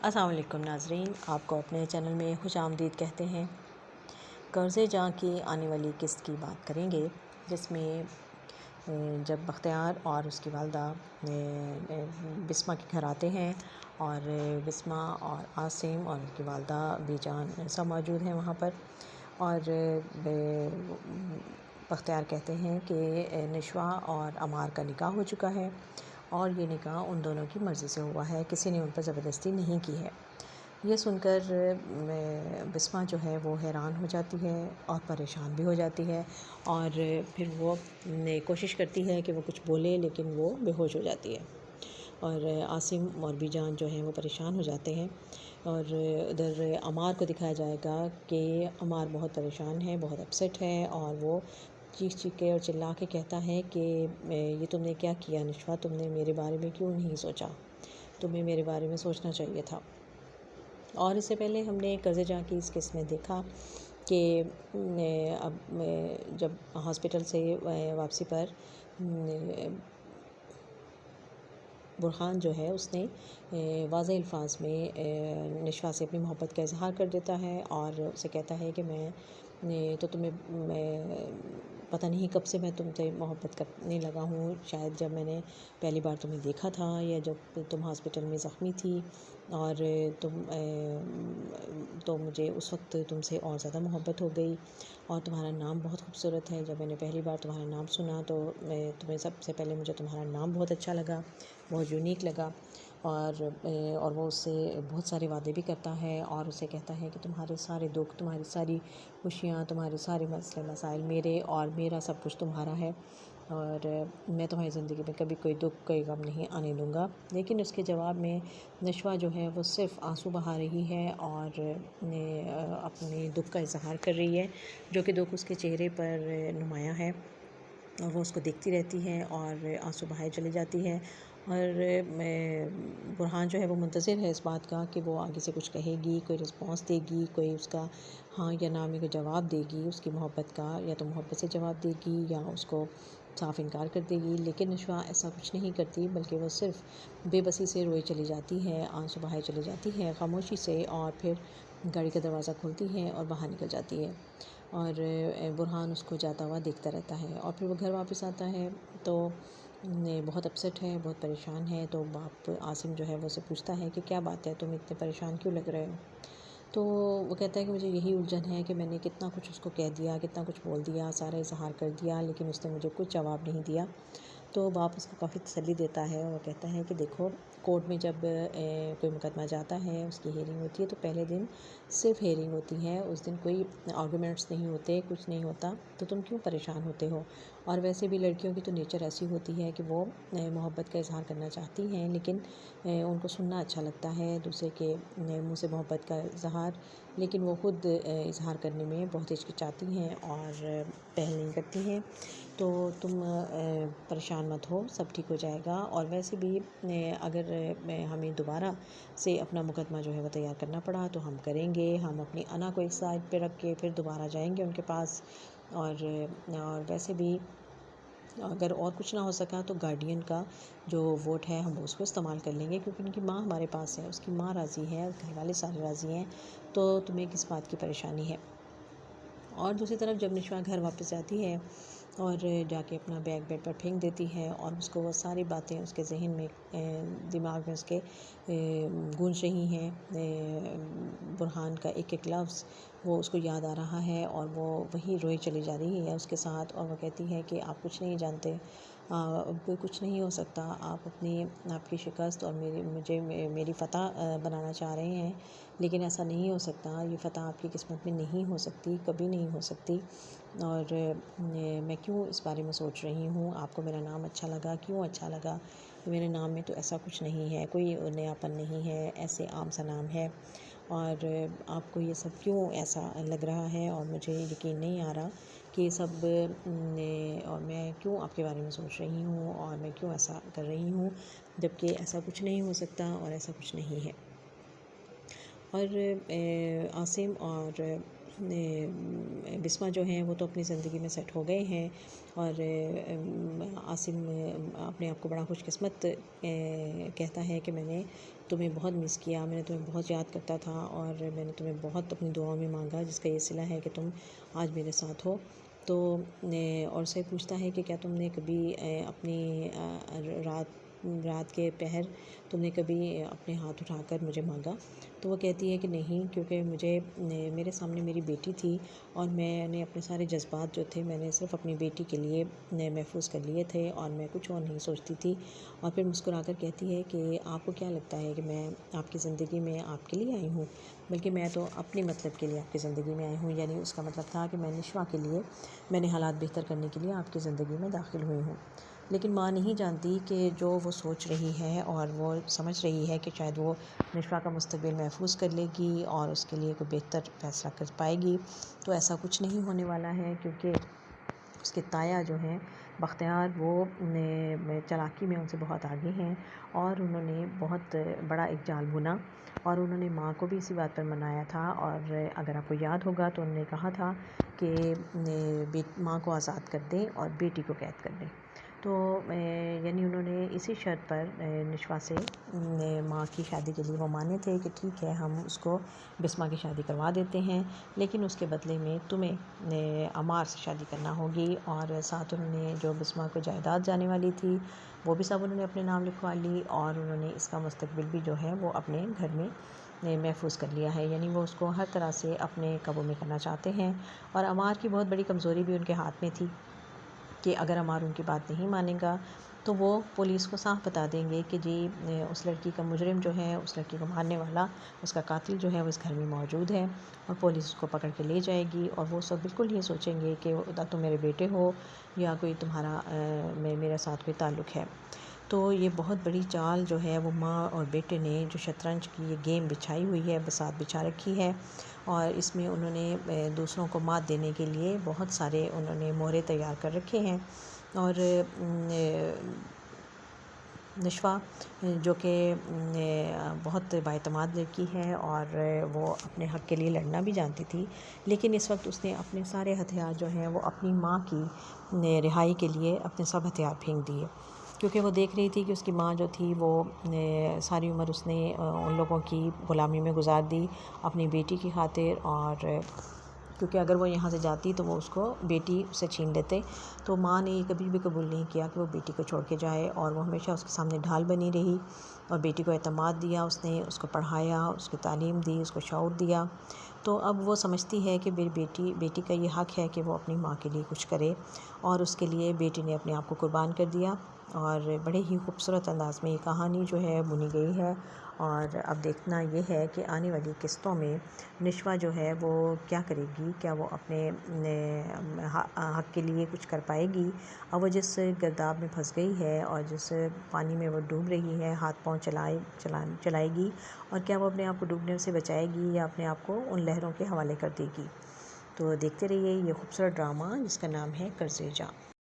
السلام علیکم ناظرین، آپ کو اپنے چینل میں خوش آمدید کہتے ہیں۔ قرض جاں کی آنے والی قسط کی بات کریں گے، جس میں جب بختیار اور اس کی والدہ بسمہ کے گھر آتے ہیں اور بسمہ اور عاصم اور ان کی والدہ بی جان سب موجود ہیں وہاں پر، اور بختیار کہتے ہیں کہ نشوہ اور عمار کا نکاح ہو چکا ہے اور یہ نکاح ان دونوں کی مرضی سے ہوا ہے، کسی نے ان پر زبردستی نہیں کی ہے۔ یہ سن کر بسمہ جو ہے وہ حیران ہو جاتی ہے اور پریشان بھی ہو جاتی ہے، اور پھر وہ کوشش کرتی ہے کہ وہ کچھ بولے، لیکن وہ بے ہوش ہو جاتی ہے، اور عاصم اور بی جان جو ہیں وہ پریشان ہو جاتے ہیں۔ اور ادھر عمار کو دکھایا جائے گا کہ عمار بہت پریشان ہے، بہت اپسیٹ ہے، اور وہ چیخ کے اور چلا کے کہتا ہے کہ یہ تم نے کیا کیا نشوہ، تم نے میرے بارے میں کیوں نہیں سوچا، تمہیں میرے بارے میں سوچنا چاہیے تھا۔ اور اس سے پہلے ہم نے قرض جاں کی اس قسط میں دیکھا کہ اب جب ہاسپٹل سے واپسی پر برہان جو ہے اس نے واضح الفاظ میں نشوہ سے اپنی محبت کا اظہار کر دیتا ہے، اور اسے کہتا ہے کہ میں تو تمہیں پتہ نہیں کب سے میں تم سے محبت کرنے لگا ہوں، شاید جب میں نے پہلی بار تمہیں دیکھا تھا یا جب تم ہاسپٹل میں زخمی تھی، اور تو مجھے اس وقت تم سے اور زیادہ محبت ہو گئی، اور تمہارا نام بہت خوبصورت ہے۔ جب میں نے پہلی بار تمہارا نام سنا تو تمہیں سب سے پہلے مجھے تمہارا نام بہت اچھا لگا، بہت یونیک لگا، اور وہ اس سے بہت سارے وعدے بھی کرتا ہے، اور اسے کہتا ہے کہ تمہارے سارے دکھ، تمہاری ساری خوشیاں، تمہارے سارے مسائل میرے، اور میرا سب کچھ تمہارا ہے، اور میں تمہاری زندگی میں کبھی کوئی دکھ، کوئی غم نہیں آنے دوں گا۔ لیکن اس کے جواب میں نشوہ جو ہے وہ صرف آنسو بہا رہی ہے اور اپنے دکھ کا اظہار کر رہی ہے، جو کہ دکھ اس کے چہرے پر نمایاں ہے، اور وہ اس کو دیکھتی رہتی ہے اور آنسو بہائے چلی جاتی ہے۔ اور برہان جو ہے وہ منتظر ہے اس بات کا کہ وہ آگے سے کچھ کہے گی، کوئی رسپانس دے گی، کوئی اس کا ہاں یا نہ میں کوئی جواب دے گی اس کی محبت کا، یا تو محبت سے جواب دے گی یا اس کو صاف انکار کر دے گی۔ لیکن نشوہ ایسا کچھ نہیں کرتی، بلکہ وہ صرف بے بسی سے روئی چلی جاتی ہے، آنسو بہائے چلی جاتی ہے خاموشی سے، اور پھر گاڑی کا دروازہ کھولتی ہے اور باہر نکل جاتی ہے، اور برہان اس کو جاتا ہوا دیکھتا رہتا ہے۔ اور پھر وہ گھر واپس آتا ہے تو بہت اپسیٹ ہے، بہت پریشان ہے، تو باپ عاصم جو ہے وہ اسے پوچھتا ہے کہ کیا بات ہے، تم اتنے پریشان کیوں لگ رہے ہو؟ تو وہ کہتا ہے کہ مجھے یہی الجھن ہے کہ میں نے کتنا کچھ اس کو کہہ دیا، کتنا کچھ بول دیا، سارا اظہار کر دیا، لیکن اس نے مجھے کچھ جواب نہیں دیا۔ تو باپ اس کو کافی تسلی دیتا ہے، اور وہ کہتا ہے کہ دیکھو، کورٹ میں جب کوئی مقدمہ جاتا ہے، اس کی ہیئرنگ ہوتی ہے، تو پہلے دن صرف ہیئرنگ ہوتی ہے، اس دن کوئی آرگومنٹس نہیں ہوتے، کچھ نہیں ہوتا، تو تم کیوں پریشان ہوتے ہو؟ اور ویسے بھی لڑکیوں کی تو نیچر ایسی ہوتی ہے کہ وہ محبت کا اظہار کرنا چاہتی ہیں، لیکن ان کو سننا اچھا لگتا ہے دوسرے کے منہ سے محبت کا اظہار، لیکن وہ خود اظہار کرنے میں بہت ہچکچاتی ہیں اور پہل نہیں کرتی ہیں۔ تو تم پریشان مت ہو، سب ٹھیک ہو جائے گا، اور ویسے بھی اگر ہمیں دوبارہ سے اپنا مقدمہ جو ہے وہ تیار کرنا پڑا تو ہم کریں گے، ہم اپنی انا کو ایک سائڈ پہ رکھ کے پھر دوبارہ جائیں گے ان کے پاس، اور ویسے بھی اگر اور کچھ نہ ہو سکا تو گارڈین کا جو ووٹ ہے ہم اس کو استعمال کر لیں گے، کیونکہ ان کی ماں ہمارے پاس ہے، اس کی ماں راضی ہے، گھر والے سارے راضی ہیں، تو تمہیں کس بات کی پریشانی ہے؟ اور دوسری طرف جب نشوہ گھر واپس جاتی ہے اور جا کے اپنا بیگ بیڈ پر پھینک دیتی ہے، اور اس کو وہ ساری باتیں اس کے ذہن میں، دماغ میں اس کے گونج رہی ہیں، برہان کا ایک ایک لفظ وہ اس کو یاد آ رہا ہے، اور وہ وہی روئی چلی جا رہی ہے اس کے ساتھ، اور وہ کہتی ہے کہ آپ کچھ نہیں جانتے، کوئی کچھ نہیں ہو سکتا، آپ کی شکست اور میری فتح بنانا چاہ رہے ہیں، لیکن ایسا نہیں ہو سکتا، یہ فتح آپ کی قسمت میں نہیں ہو سکتی، کبھی نہیں ہو سکتی، اور میں کیوں اس بارے میں سوچ رہی ہوں؟ آپ کو میرا نام اچھا لگا، کیوں اچھا لگا؟ میرے نام میں تو ایسا کچھ نہیں ہے، کوئی نیاپن نہیں ہے، ایسے عام سا نام ہے، اور آپ کو یہ سب کیوں ایسا لگ رہا ہے؟ اور مجھے یقین نہیں آ رہا کہ یہ سب اور میں کیوں آپ کے بارے میں سوچ رہی ہوں، اور میں کیوں ایسا کر رہی ہوں، جبکہ ایسا کچھ نہیں ہو سکتا اور ایسا کچھ نہیں ہے۔ اور عاصم اور بسمہ جو ہیں وہ تو اپنی زندگی میں سیٹ ہو گئے ہیں، اور عاصم اپنے آپ کو بڑا خوش قسمت کہتا ہے کہ میں نے تمہیں بہت مس کیا، میں نے تمہیں بہت یاد کرتا تھا، اور میں نے تمہیں بہت اپنی دعاؤں میں مانگا، جس کا یہ صلہ ہے کہ تم آج میرے ساتھ ہو۔ تو اور سے پوچھتا ہے کہ کیا تم نے کبھی اپنی رات کے پہر تم نے کبھی اپنے ہاتھ اٹھا کر مجھے مانگا؟ تو وہ کہتی ہے کہ نہیں، کیونکہ میرے سامنے میری بیٹی تھی، اور میں نے اپنے سارے جذبات جو تھے میں نے صرف اپنی بیٹی کے لیے محفوظ کر لیے تھے، اور میں کچھ اور نہیں سوچتی تھی۔ اور پھر مسکرا کر کہتی ہے کہ آپ کو کیا لگتا ہے کہ میں آپ کی زندگی میں آپ کے لیے آئی ہوں؟ بلکہ میں تو اپنے مطلب کے لیے آپ کی زندگی میں آئی ہوں۔ یعنی اس کا مطلب تھا کہ میں نشوہ کے لیے، میں نے حالات بہتر کرنے کے لیے آپ کی زندگی میں داخل ہوئی ہوں۔ لیکن ماں نہیں جانتی کہ جو وہ سوچ رہی ہے اور وہ سمجھ رہی ہے کہ شاید وہ نشوہ کا مستقبل محفوظ کر لے گی اور اس کے لیے کوئی بہتر فیصلہ کر پائے گی، تو ایسا کچھ نہیں ہونے والا ہے، کیونکہ اس کے تایا جو ہیں بختیار، وہ چالاکی میں ان سے بہت آگے ہیں، اور انہوں نے بہت بڑا ایک جال بنا، اور انہوں نے ماں کو بھی اسی بات پر منایا تھا۔ اور اگر آپ کو یاد ہوگا تو انہوں نے کہا تھا کہ ماں کو آزاد کر دیں اور بیٹی کو قید کر دیں۔ تو یعنی انہوں نے اسی شرط پر نشوہ سے ماں کی شادی کے لیے وہ مانے تھے کہ ٹھیک ہے، ہم اس کو بسمہ کی شادی کروا دیتے ہیں، لیکن اس کے بدلے میں تمہیں عمار سے شادی کرنا ہوگی۔ اور ساتھ انہوں نے جو بسمہ کو جائیداد جانے والی تھی وہ بھی سب انہوں نے اپنے نام لکھوا لی، اور انہوں نے اس کا مستقبل بھی جو ہے وہ اپنے گھر میں محفوظ کر لیا ہے۔ یعنی وہ اس کو ہر طرح سے اپنے قابو میں کرنا چاہتے ہیں۔ اور عمار کی بہت بڑی کمزوری بھی ان کے ہاتھ میں تھی کہ اگر عمار ان کی بات نہیں مانے گا تو وہ پولیس کو صاف بتا دیں گے کہ جی اس لڑکی کا مجرم جو ہے، اس لڑکی کو مارنے والا، اس کا قاتل جو ہے وہ اس گھر میں موجود ہے، اور پولیس اس کو پکڑ کے لے جائے گی، اور وہ سب بالکل یہ سوچیں گے کہ تم میرے بیٹے ہو یا کوئی تمہارا میرے ساتھ کوئی تعلق ہے۔ تو یہ بہت بڑی چال جو ہے وہ ماں اور بیٹے نے جو شطرنج کی یہ گیم بچھائی ہوئی ہے، بساط بچھا رکھی ہے، اور اس میں انہوں نے دوسروں کو مات دینے کے لیے بہت سارے انہوں نے مہرے تیار کر رکھے ہیں۔ اور نشوہ جو کہ بہت بااعتماد لڑکی ہے، اور وہ اپنے حق کے لیے لڑنا بھی جانتی تھی، لیکن اس وقت اس نے اپنے سارے ہتھیار جو ہیں وہ اپنی ماں کی رہائی کے لیے اپنے سب ہتھیار پھینک دیے، کیونکہ وہ دیکھ رہی تھی کہ اس کی ماں جو تھی وہ ساری عمر اس نے ان لوگوں کی غلامی میں گزار دی اپنی بیٹی کی خاطر، اور کیونکہ اگر وہ یہاں سے جاتی تو وہ اس کو بیٹی سے چھین لیتے، تو ماں نے یہ کبھی بھی قبول نہیں کیا کہ وہ بیٹی کو چھوڑ کے جائے، اور وہ ہمیشہ اس کے سامنے ڈھال بنی رہی، اور بیٹی کو اعتماد دیا، اس نے اس کو پڑھایا، اس کی تعلیم دی، اس کو شعور دیا۔ تو اب وہ سمجھتی ہے کہ میری بیٹی کا یہ حق ہے کہ وہ اپنی ماں کے لیے کچھ کرے، اور اس کے لیے بیٹی نے اپنے آپ کو قربان کر دیا، اور بڑے ہی خوبصورت انداز میں یہ کہانی جو ہے بنی گئی ہے۔ اور اب دیکھنا یہ ہے کہ آنے والی قسطوں میں نشوہ جو ہے وہ کیا کرے گی، کیا وہ اپنے حق کے لیے کچھ کر پائے گی؟ اب وہ جس گرداب میں پھنس گئی ہے اور جس پانی میں وہ ڈوب رہی ہے، ہاتھ پاؤں چلائے گی، اور کیا وہ اپنے آپ کو ڈوبنے سے بچائے گی یا اپنے آپ کو ان لہروں کے حوالے کر دے گی؟ تو دیکھتے رہیے یہ خوبصورت ڈرامہ جس کا نام ہے قرضِ جاں۔